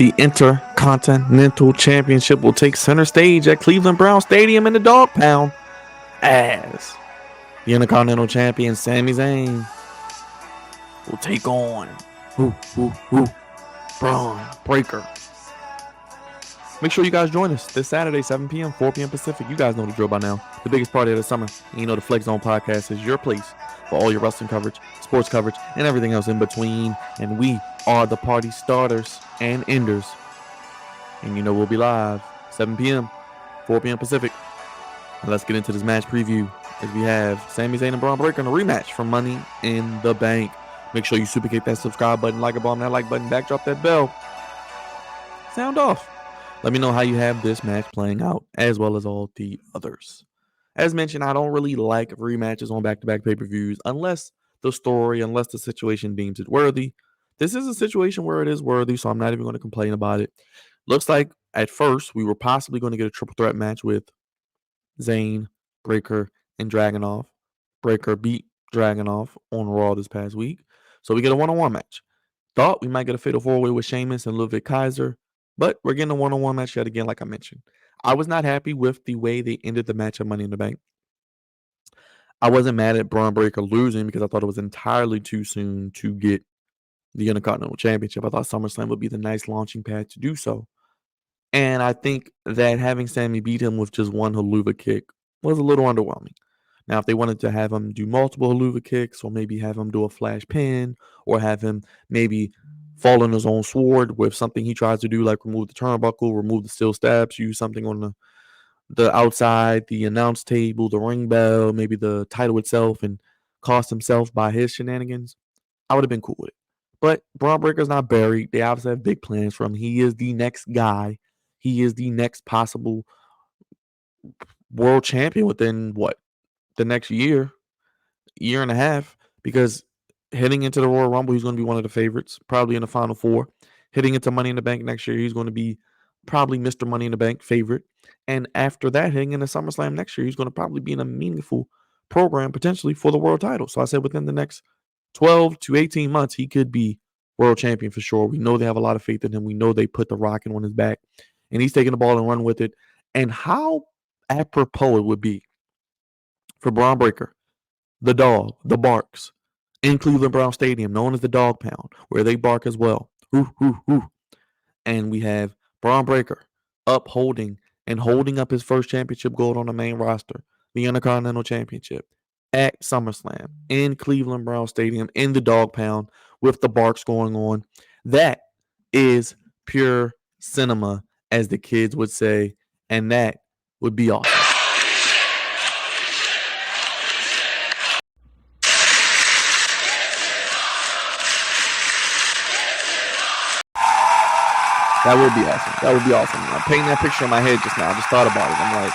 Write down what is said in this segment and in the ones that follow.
The Intercontinental Championship will take center stage at Cleveland Brown Stadium in the Dog Pound as the Intercontinental Champion Sami Zayn will take on Bron Breakker. Make sure you guys join us this Saturday, 7 p.m., 4 p.m. Pacific. You guys know the drill by now. The biggest party of the summer. And you know the Flex Zone podcast is your place for all your wrestling coverage, sports coverage, and everything else in between. And we are the party starters and enders. And you know we'll be live 7 p.m., 4 p.m. Pacific. And let's get into this match preview as we have Sami Zayn and Bron Breakker in a rematch for Money in the Bank. Make sure you supercate that subscribe button, like a bomb that like button, backdrop that bell. Sound off. Let me know how you have this match playing out, as well as all the others. As mentioned, I don't really like rematches on back-to-back pay-per-views unless the situation deems it worthy. This is a situation where it is worthy, so I'm not even going to complain about it. Looks like at first we were possibly going to get a triple threat match with Zayn, Breakker, and Dragunov. Breakker beat Dragunov on Raw this past week, so we get a one-on-one match. Thought we might get a fatal four-way with Sheamus and Ludwig Kaiser, but we're getting a one-on-one match yet again, like I mentioned. I was not happy with the way they ended the match at Money in the Bank. I wasn't mad at Bron Breakker losing because I thought it was entirely too soon to get the Intercontinental Championship. I thought SummerSlam would be the nice launching pad to do so. And I think that having Sami beat him with just one haluva kick was a little underwhelming. Now, if they wanted to have him do multiple haluva kicks, or maybe have him do a flash pin, or have him maybe fall on his own sword with something he tries to do, like remove the turnbuckle, remove the steel steps, use something on the outside, the announce table, the ring bell, maybe the title itself, and cost himself by his shenanigans, I would have been cool with it. But Bron Breakker's not buried. They obviously have big plans for him. He is the next guy. He is the next possible world champion within, the next year and a half, because heading into the Royal Rumble, he's going to be one of the favorites, probably in the Final Four. Heading into Money in the Bank next year, he's going to be probably Mr. Money in the Bank favorite. And after that, heading into SummerSlam next year, he's going to probably be in a meaningful program potentially for the world title. So I said within the next 12 to 18 months, he could be world champion for sure. We know they have a lot of faith in him. We know they put the rocket on his back, and he's taking the ball and run with it. And how apropos it would be for Bron Breakker, the dog, the barks, in Cleveland Brown Stadium, known as the Dog Pound, where they bark as well. And we have Bron Breakker holding up his first championship gold on the main roster, the Intercontinental Championship, at SummerSlam, in Cleveland Brown Stadium, in the Dog Pound, with the barks going on. That is pure cinema, as the kids would say, and that would be awesome. That would be awesome. That would be awesome. I'm painting that picture in my head just now. I just thought about it. I'm like,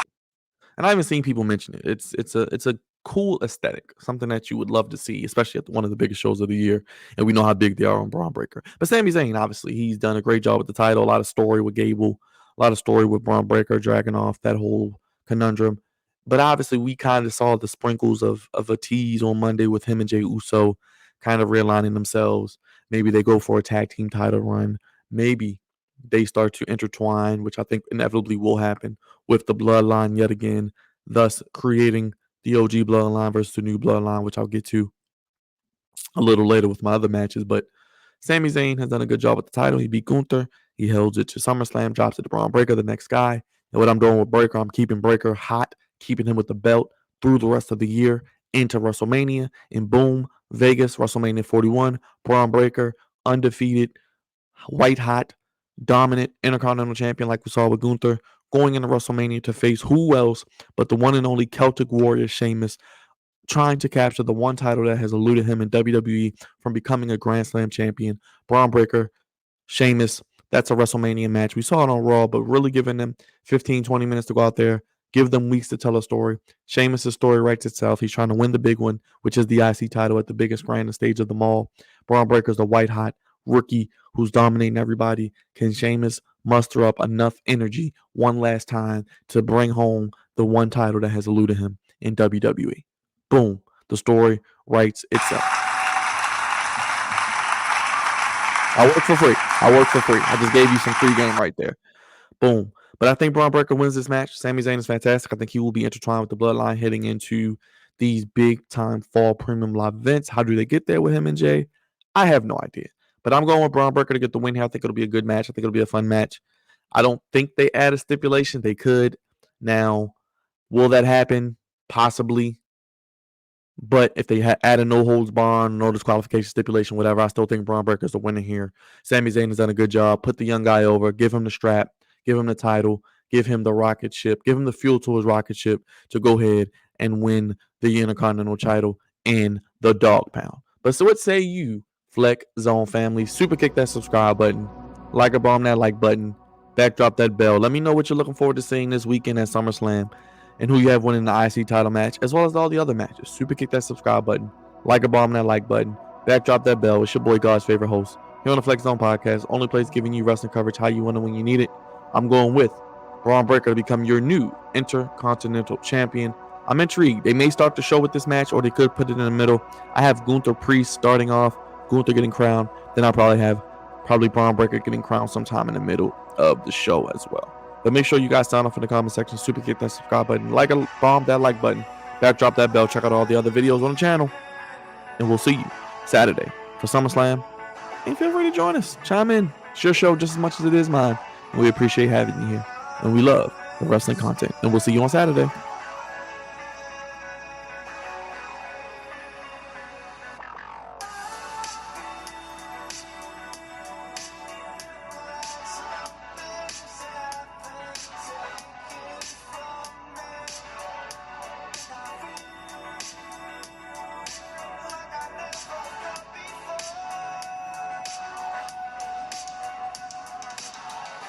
and I haven't seen people mention it. It's a cool aesthetic, something that you would love to see, especially at one of the biggest shows of the year. And we know how big they are on Bron Breakker. But Sami Zayn, obviously, he's done a great job with the title. A lot of story with Gable, a lot of story with Bron Breakker, Dragunov, that whole conundrum. But obviously, we kind of saw the sprinkles of a tease on Monday with him and Jey Uso kind of realigning themselves. Maybe they go for a tag team title run. Maybe they start to intertwine, which I think inevitably will happen, with the bloodline yet again, thus creating the OG bloodline versus the new bloodline, which I'll get to a little later with my other matches. But Sami Zayn has done a good job with the title. He beat Gunther. He held it to SummerSlam, drops it to Bron Breakker, the next guy. And what I'm doing with Breakker, I'm keeping Breakker hot, keeping him with the belt through the rest of the year into WrestleMania. And boom, Vegas, WrestleMania 41, Bron Breakker, undefeated, white hot, dominant Intercontinental Champion like we saw with Gunther, going into WrestleMania to face who else but the one and only Celtic Warrior Sheamus, trying to capture the one title that has eluded him in WWE from becoming a Grand Slam champion. Bron Breakker, Sheamus, that's a WrestleMania match. We saw it on Raw, but really giving them 15, 20 minutes to go out there, give them weeks to tell a story. Sheamus' story writes itself. He's trying to win the big one, which is the IC title at the biggest grandest stage of them all. Bron Breakker's the white hot rookie who's dominating everybody. Can Sheamus muster up enough energy one last time to bring home the one title that has eluded him in WWE? Boom. The story writes itself. I work for free. I just gave you some free game right there. Boom. But I think Bron Breakker wins this match. Sami Zayn is fantastic. I think he will be intertwined with the bloodline heading into these big-time fall premium live events. How do they get there with him and Jay? I have no idea. But I'm going with Bron Breakker to get the win here. I think it'll be a good match. I think it'll be a fun match. I don't think they add a stipulation. They could. Now, will that happen? Possibly. But if they add a no-holds-barred, no disqualification stipulation, whatever, I still think Bron Breakker is the winner here. Sami Zayn has done a good job. Put the young guy over. Give him the strap. Give him the title. Give him the rocket ship. Give him the fuel to his rocket ship to go ahead and win the Intercontinental title in the dog pound. But so what say you, Flex Zone family? Super kick that subscribe button. Like a bomb that like button. Backdrop that bell. Let me know what you're looking forward to seeing this weekend at SummerSlam and who you have winning the IC title match, as well as all the other matches. Super kick that subscribe button. Like a bomb that like button. Backdrop that bell. It's your boy, God's favorite host. Here on the Flex Zone Podcast, only place giving you wrestling coverage how you want it when you need it. I'm going with Bron Breakker to become your new Intercontinental Champion. I'm intrigued. They may start the show with this match, or they could put it in the middle. I have Gunther Priest starting off, Gunther getting crowned. Then I'll probably have Bron Breakker getting crowned sometime in the middle of the show as well. But make sure you guys sign off in the comment section. Super kick that subscribe button. Like a bomb that like button. Backdrop that bell. Check out all the other videos on the channel. And we'll see you Saturday for SummerSlam. And feel free to join us. Chime in. It's your show just as much as it is mine. And we appreciate having you here. And we love the wrestling content. And we'll see you on Saturday.